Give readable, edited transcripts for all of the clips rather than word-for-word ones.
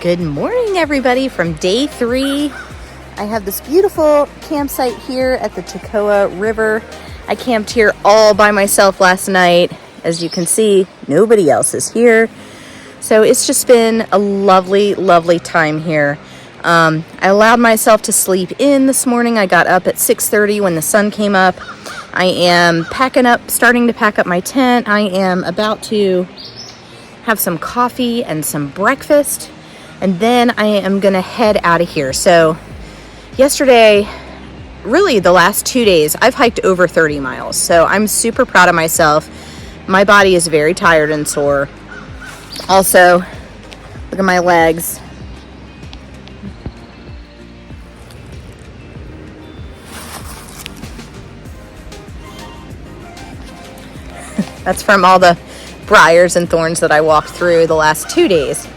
Good morning, everybody, from day 3. I have this beautiful campsite here at the Toccoa River. I camped here all by myself last night. As you can see, nobody else is here. So it's just been a lovely, lovely time here. I allowed myself to sleep in this morning. I got up at 6:30 when the sun came up. I am starting to pack up my tent. I am about to have some coffee and some breakfast, and then I am gonna head out of here. So yesterday, really the last 2 days, I've hiked over 30 miles. So I'm super proud of myself. My body is very tired and sore. Also, look at my legs. That's from all the briars and thorns that I walked through the last 2 days.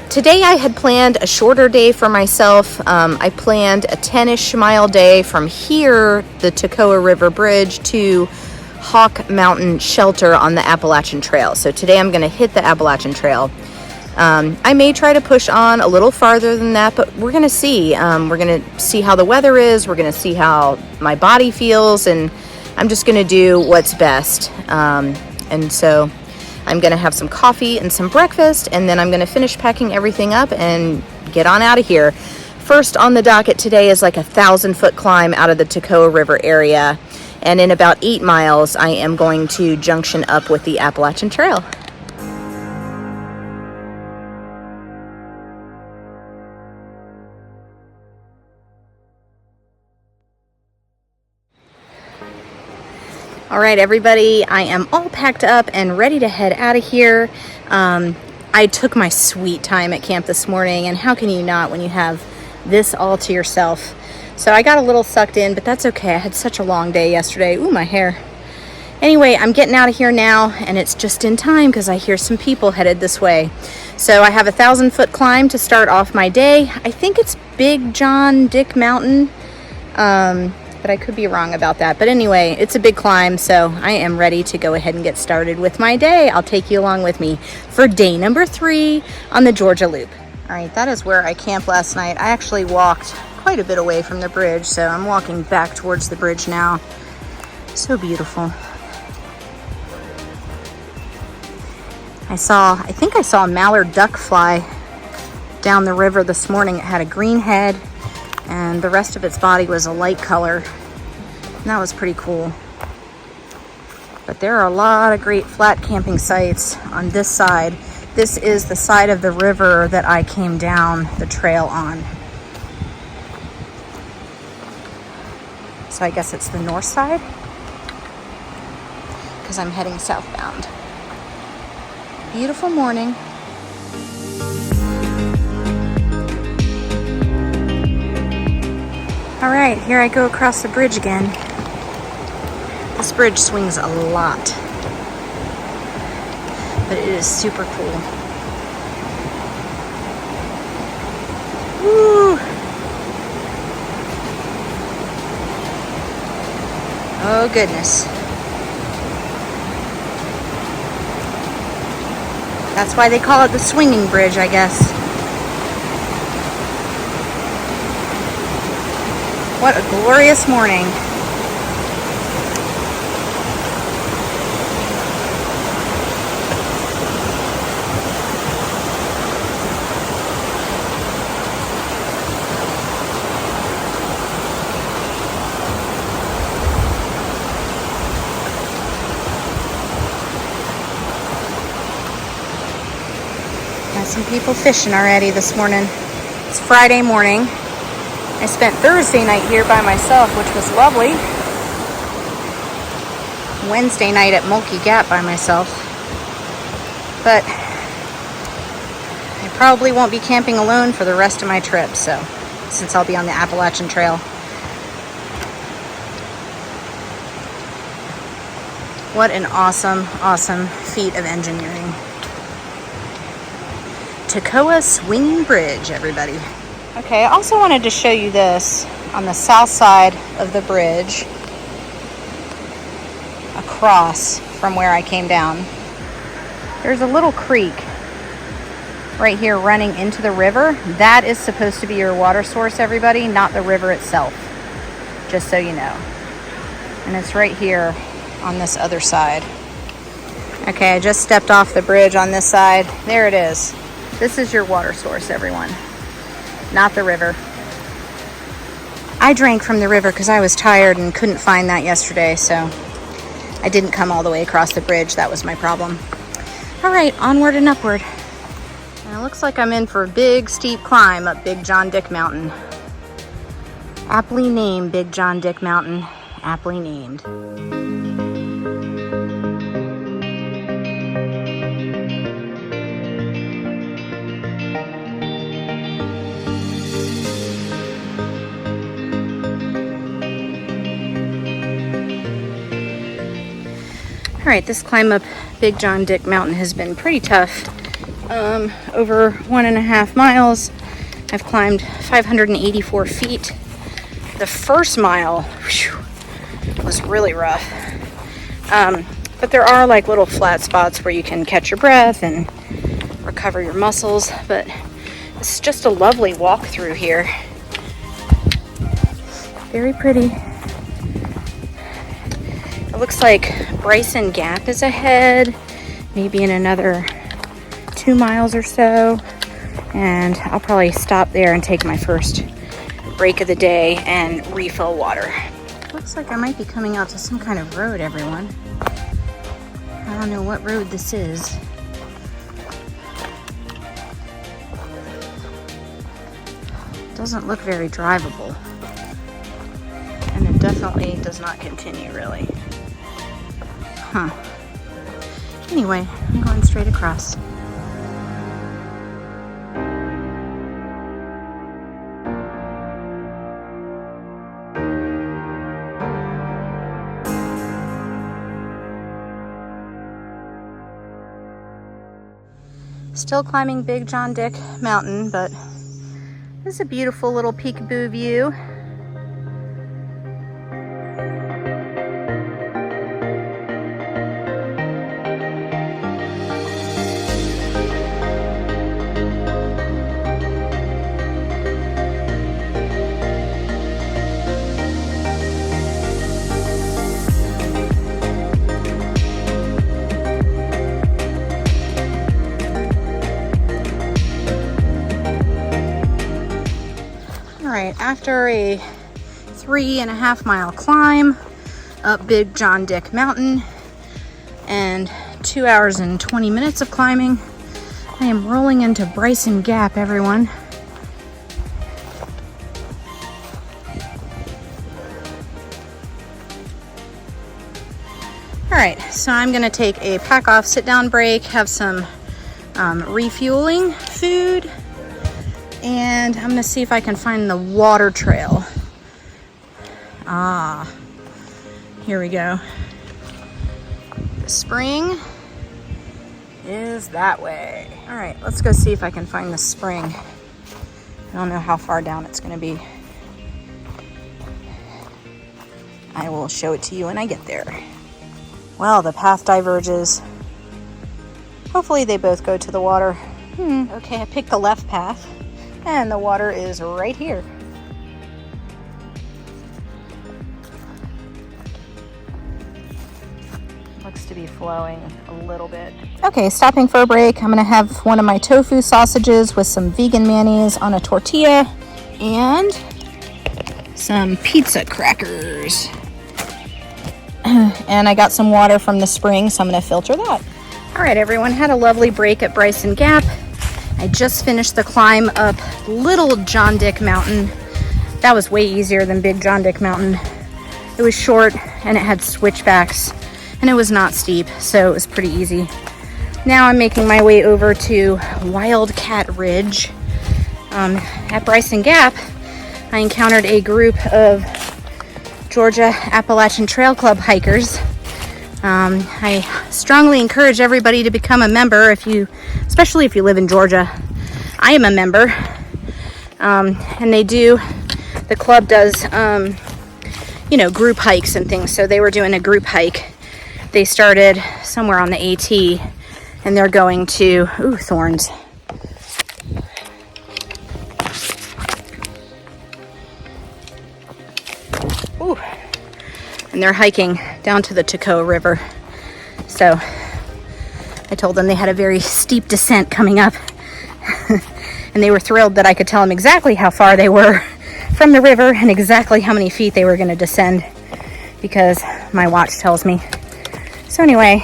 Today I had planned a shorter day for myself. I planned a 10-ish mile day from here, the Toccoa River Bridge, to Hawk Mountain Shelter on the Appalachian Trail. So today I'm going to hit the Appalachian Trail. I may try to push on a little farther than that, but we're going to see. We're going to see how the weather is. We're going to see how my body feels, and I'm just going to do what's best. And so I'm going to have some coffee and some breakfast, and then I'm going to finish packing everything up and get on out of here. First on the docket today is like a 1,000-foot climb out of the Toccoa River area. And in about 8 miles, I am going to junction up with the Appalachian Trail. All right, everybody, I am all packed up and ready to head out of here. I took my sweet time at camp this morning, and how can you not when you have this all to yourself? So I got a little sucked in, but that's okay. I had such a long day yesterday. Ooh, my hair. Anyway, I'm getting out of here now, and it's just in time because I hear some people headed this way. So I have a 1,000-foot climb to start off my day. I think it's Big John Dick Mountain. But I could be wrong about that. But anyway, it's a big climb, so I am ready to go ahead and get started with my day. I'll take you along with me for day number 3 on the Georgia Loop. All right, that is where I camped last night. I actually walked quite a bit away from the bridge, so I'm walking back towards the bridge now. So beautiful. I think I saw a mallard duck fly down the river this morning. It had a green head, and the rest of its body was a light color. And that was pretty cool. But there are a lot of great flat camping sites on this side. This is the side of the river that I came down the trail on. So I guess it's the north side, because I'm heading southbound. Beautiful morning. All right, here I go across the bridge again. This bridge swings a lot, but it is super cool. Woo! Oh goodness. That's why they call it the swinging bridge, I guess. What a glorious morning. Got some people fishing already this morning. It's Friday morning. I spent Thursday night here by myself, which was lovely. Wednesday night at Bryson Gap by myself. But I probably won't be camping alone for the rest of my trip, since I'll be on the Appalachian Trail. What an awesome, awesome feat of engineering. Toccoa Swinging Bridge, everybody. Okay, I also wanted to show you this on the south side of the bridge, across from where I came down. There's a little creek right here running into the river. That is supposed to be your water source, everybody, not the river itself, just so you know. And it's right here on this other side. Okay, I just stepped off the bridge on this side. There it is. This is your water source, everyone, not the river. I drank from the river because I was tired and couldn't find that yesterday, so I didn't come all the way across the bridge. That was my problem. All right, onward and upward. And it looks like I'm in for a big, steep climb up Big John Dick Mountain. Aptly named Big John Dick Mountain. Aptly named. All right, this climb up Big John Dick Mountain has been pretty tough. Over 1.5 miles. I've climbed 584 feet. The first mile was really rough. But there are like little flat spots where you can catch your breath and recover your muscles. But it's just a lovely walk through here. Very pretty. It looks like Bryson Gap is ahead, maybe in another 2 miles or so. And I'll probably stop there and take my first break of the day and refill water. Looks like I might be coming out to some kind of road, everyone. I don't know what road this is. Doesn't look very drivable. And it definitely does not continue, really. Huh. Anyway, I'm going straight across. Still climbing Big John Dick Mountain, but this is a beautiful little peekaboo view. After a 3.5 mile climb up Big John Dick Mountain and 2 hours and 20 minutes of climbing, I am rolling into Bryson Gap, everyone. All right, so I'm gonna take a pack off, sit down break, have some refueling food, and I'm gonna see if I can find the water trail. Here we go. The spring is that way. All right, let's go see if I can find the spring. I don't know how far down it's gonna be. I will show it to you when I get there. Well, the path diverges. Hopefully they both go to the water. Okay, I picked the left path. And the water is right here. Looks to be flowing a little bit. Okay, stopping for a break. I'm gonna have one of my tofu sausages with some vegan mayonnaise on a tortilla and some pizza crackers. And I got some water from the spring, so I'm gonna filter that. All right, everyone, had a lovely break at Bryson Gap. I just finished the climb up Little John Dick Mountain. That was way easier than Big John Dick Mountain. It was short and it had switchbacks and it was not steep, so it was pretty easy. Now I'm making my way over to Wildcat Ridge. At Bryson Gap, I encountered a group of Georgia Appalachian Trail Club hikers. I strongly encourage everybody to become a member, especially if you live in Georgia. I am a member, and the club does, group hikes and things. So they were doing a group hike. They started somewhere on the AT, and they're going to, thorns. and they're hiking down to the Toccoa River. So I told them they had a very steep descent coming up. And they were thrilled that I could tell them exactly how far they were from the river and exactly how many feet they were going to descend, because my watch tells me. So anyway,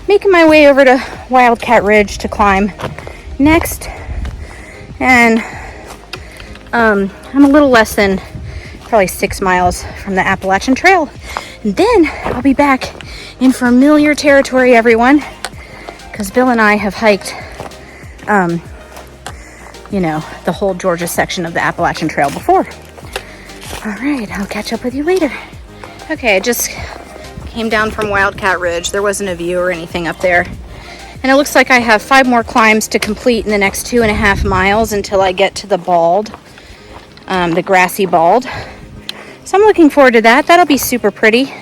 making my way over to Wildcat Ridge to climb next. And I'm a little less than probably 6 miles from the Appalachian Trail. And then I'll be back in familiar territory, everyone, because Bill and I have hiked you know, the whole Georgia section of the Appalachian Trail before. All right, I'll catch up with you later. Okay, I just came down from Wildcat Ridge. There wasn't a view or anything up there. And it looks like I have 5 more climbs to complete in the next 2.5 miles until I get to the bald, the grassy bald. So I'm looking forward to that. That'll be super pretty.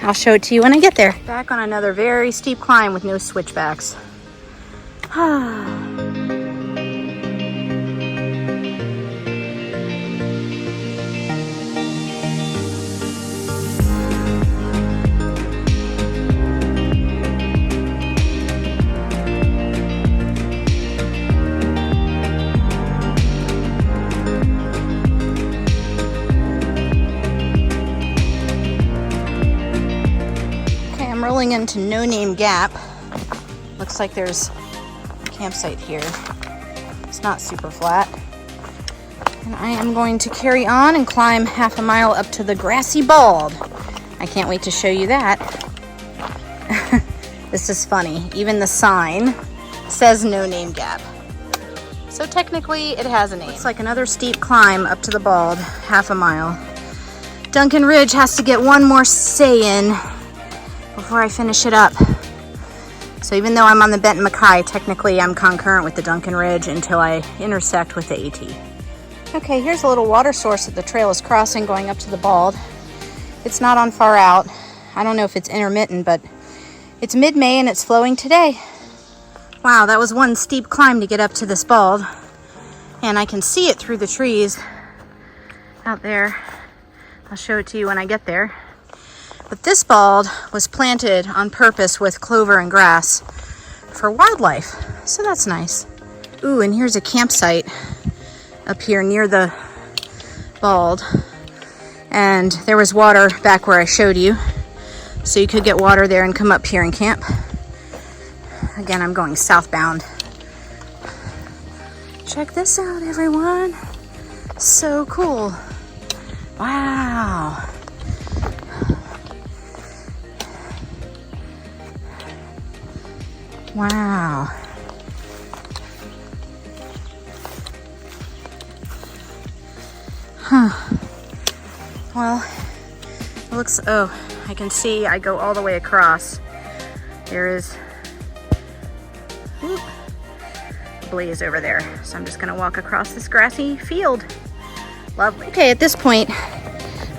I'll show it to you when I get there. Back on another very steep climb with no switchbacks. Rolling into No Name Gap. Looks like there's a campsite here. It's not super flat. And I am going to carry on and climb 1/2 mile up to the grassy bald. I can't wait to show you that. This is funny. Even the sign says No Name Gap. So technically it has a name. It's like another steep climb up to the bald, 1/2 mile. Duncan Ridge has to get one more say in before I finish it up. So even though I'm on the Benton MacKay, technically I'm concurrent with the Duncan Ridge until I intersect with the AT. Okay, here's a little water source that the trail is crossing going up to the bald. It's not on far out. I don't know if it's intermittent, but it's mid-May and it's flowing today. Wow, that was one steep climb to get up to this bald. And I can see it through the trees out there. I'll show it to you when I get there. But this bald was planted on purpose with clover and grass for wildlife. So that's nice. Ooh, and here's a campsite up here near the bald. And there was water back where I showed you. So you could get water there and come up here and camp. Again, I'm going southbound. Check this out, everyone. So cool. Wow. Wow. Huh. Well, it looks, oh, I can see I go all the way across. There is a blaze over there. So I'm just gonna walk across this grassy field. Lovely. Okay, at this point,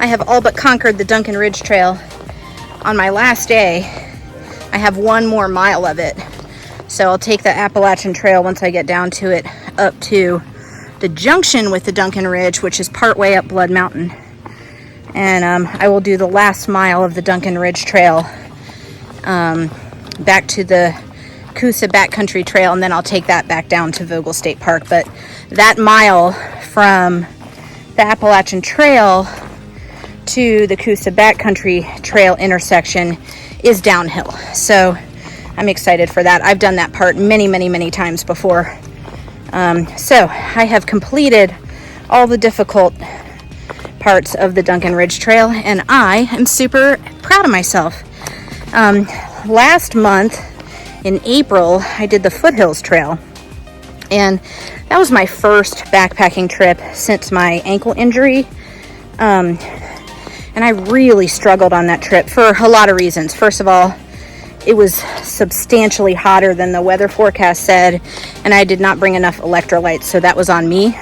I have all but conquered the Duncan Ridge Trail. On my last day, I have 1 more mile of it. So I'll take the Appalachian Trail once I get down to it up to the junction with the Duncan Ridge, which is partway up Blood Mountain. And I will do the last mile of the Duncan Ridge Trail back to the Coosa Backcountry Trail, and then I'll take that back down to Vogel State Park. But that mile from the Appalachian Trail to the Coosa Backcountry Trail intersection is downhill. So I'm excited for that. I've done that part many, many, many times before. So I have completed all the difficult parts of the Duncan Ridge Trail, and I am super proud of myself. Last month in April, I did the Foothills Trail, and that was my first backpacking trip since my ankle injury. And I really struggled on that trip for a lot of reasons. First of all, it was substantially hotter than the weather forecast said, and I did not bring enough electrolytes, so that was on me.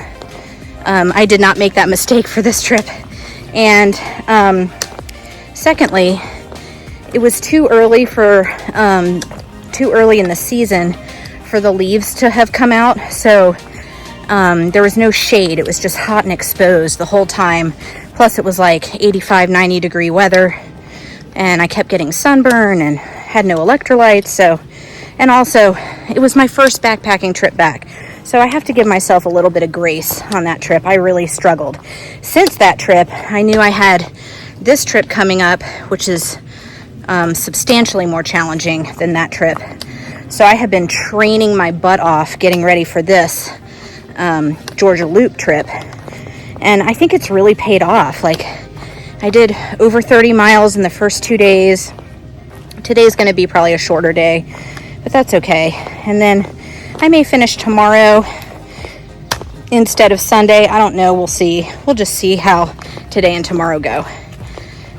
I did not make that mistake for this trip. And secondly, it was too early in the season for the leaves to have come out, so there was no shade. It was just hot and exposed the whole time Plus it was like 85, 90 degree weather, and I kept getting sunburn and had no electrolytes. So, and also it was my first backpacking trip back. So I have to give myself a little bit of grace on that trip. I really struggled. Since that trip, I knew I had this trip coming up, which is substantially more challenging than that trip. So I have been training my butt off getting ready for this Georgia Loop trip. And I think it's really paid off. Like, I did over 30 miles in the first 2 days. Today's going to be probably a shorter day, but that's okay. And then I may finish tomorrow instead of Sunday. I don't know. We'll see. We'll just see how today and tomorrow go.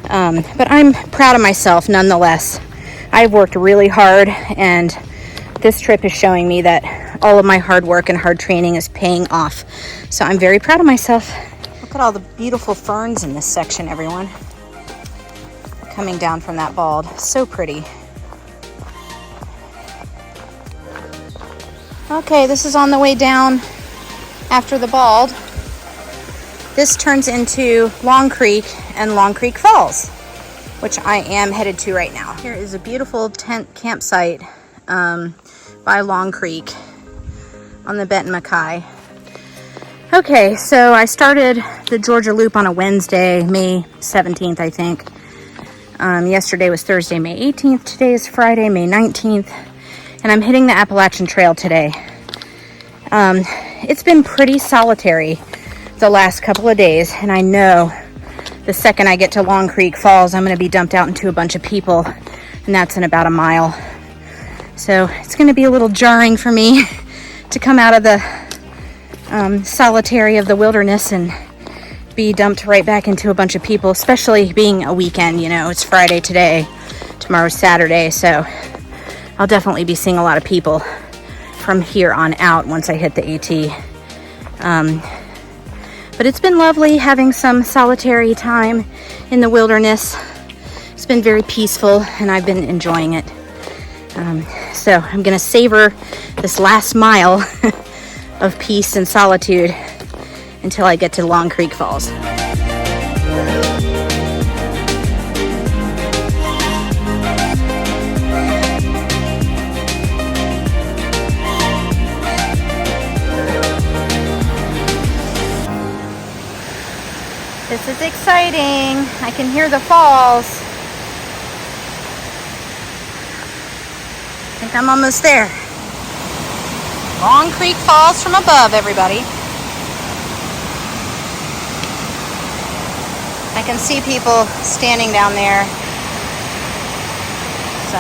But I'm proud of myself nonetheless. I've worked really hard, and this trip is showing me that all of my hard work and hard training is paying off. So I'm very proud of myself. Look at all the beautiful ferns in this section, everyone. Coming down from that bald. So pretty. Okay, this is on the way down after the bald. This turns into Long Creek and Long Creek Falls, which I am headed to right now. Here is a beautiful tent campsite by Long Creek on the Benton MacKay. Okay, so I started the Georgia Loop on a Wednesday, May 17th, I think. Yesterday was Thursday, May 18th. Today is Friday, May 19th. And I'm hitting the Appalachian Trail today. It's been pretty solitary the last couple of days, and I know the second I get to Long Creek Falls, I'm going to be dumped out into a bunch of people, and that's in about a mile. So it's going to be a little jarring for me to come out of the solitary of the wilderness and be dumped right back into a bunch of people, especially being a weekend. You know, it's Friday today, tomorrow's Saturday, so I'll definitely be seeing a lot of people from here on out once I hit the AT. But it's been lovely having some solitary time in the wilderness. It's been very peaceful, and I've been enjoying it. So I'm gonna savor this last mile of peace and solitude until I get to Long Creek Falls. This is exciting. I can hear the falls. I think I'm almost there. Long Creek Falls from above, everybody. I can see people standing down there. So,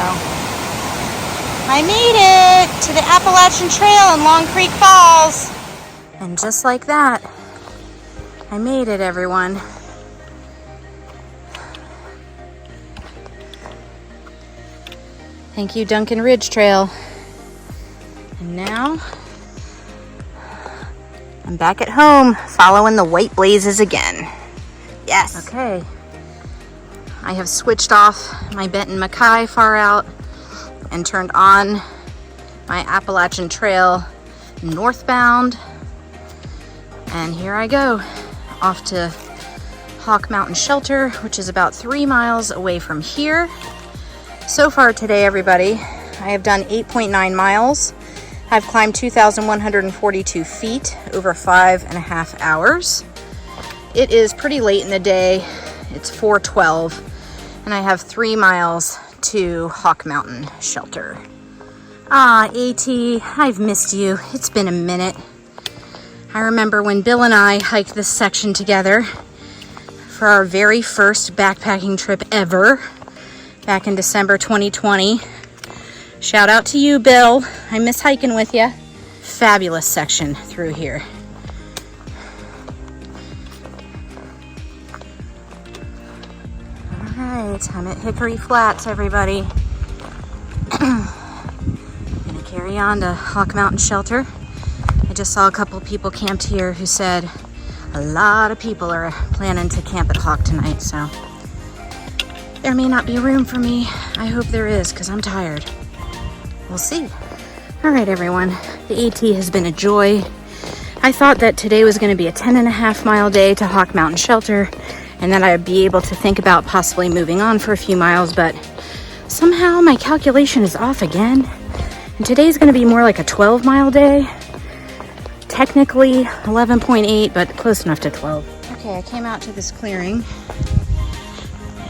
I made it to the Appalachian Trail in Long Creek Falls. And just like that, I made it, everyone. Thank you, Duncan Ridge Trail. And now, I'm back at home, following the white blazes again. Yes. Okay. I have switched off my Benton MacKay far out and turned on my Appalachian Trail northbound. And here I go, off to Hawk Mountain Shelter, which is about 3 miles away from here. So far today, everybody, I have done 8.9 miles. I've climbed 2,142 feet over 5.5 hours. It is pretty late in the day. It's 4:12, and I have 3 miles to Hawk Mountain Shelter. Ah, AT, I've missed you. It's been a minute. I remember when Bill and I hiked this section together for our very first backpacking trip ever back in December 2020. Shout out to you, Bill. I miss hiking with you. Fabulous section through here. All right, I'm at Hickory Flats, everybody. I'm gonna carry on to Hawk Mountain Shelter. I just saw a couple people camped here who said a lot of people are planning to camp at Hawk tonight, so there may not be room for me. I hope there is, because I'm tired. We'll see. All right, everyone. The AT has been a joy. I thought that today was going to be a 10.5 mile day to Hawk Mountain Shelter, and then I'd be able to think about possibly moving on for a few miles, but somehow my calculation is off again. And today's gonna be more like a 12-mile day. Technically 11.8, but close enough to 12. Okay, I came out to this clearing,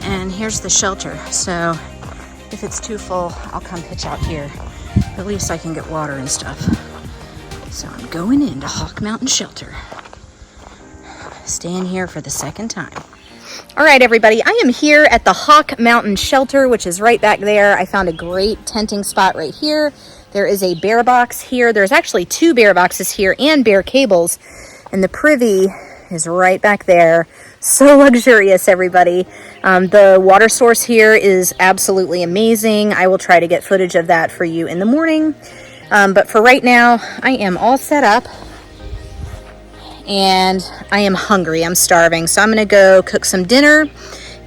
and here's the shelter. So if it's too full, I'll come pitch out here. At least I can get water and stuff. So I'm going into Hawk Mountain Shelter. Staying here for the second time. All right, everybody, I am here at the Hawk Mountain Shelter, which is right back there. I found a great tenting spot right here. There is a bear box here. There's actually 2 bear boxes here and bear cables. And the privy is right back there. So luxurious, everybody. The water source here is absolutely amazing. I will try to get footage of that for you in the morning. But for right now, I am all set up. And I am hungry. I'm starving. So I'm going to go cook some dinner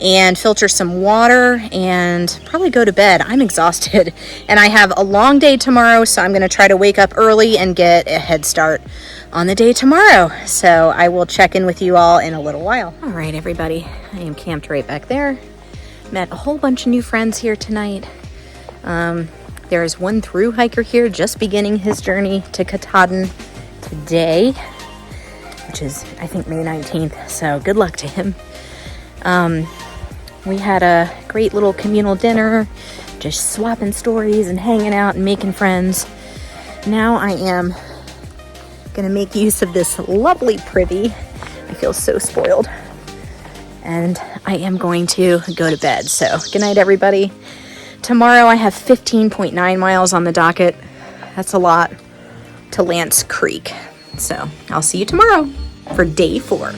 and filter some water and probably go to bed. I'm exhausted. And I have a long day tomorrow, so I'm going to try to wake up early and get a head start on the day tomorrow. So I will check in with you all in a little while. All right, everybody. I am camped right back there. Met a whole bunch of new friends here tonight. There is one through hiker here just beginning his journey to Katahdin today, which is, I think, May 19th. So good luck to him. We had a great little communal dinner, just swapping stories and hanging out and making friends. Now I am going to make use of this lovely privy. I feel so spoiled. And I am going to go to bed. So good night, everybody. Tomorrow I have 15.9 miles on the docket. That's a lot to Lance Creek. So I'll see you tomorrow for day 4.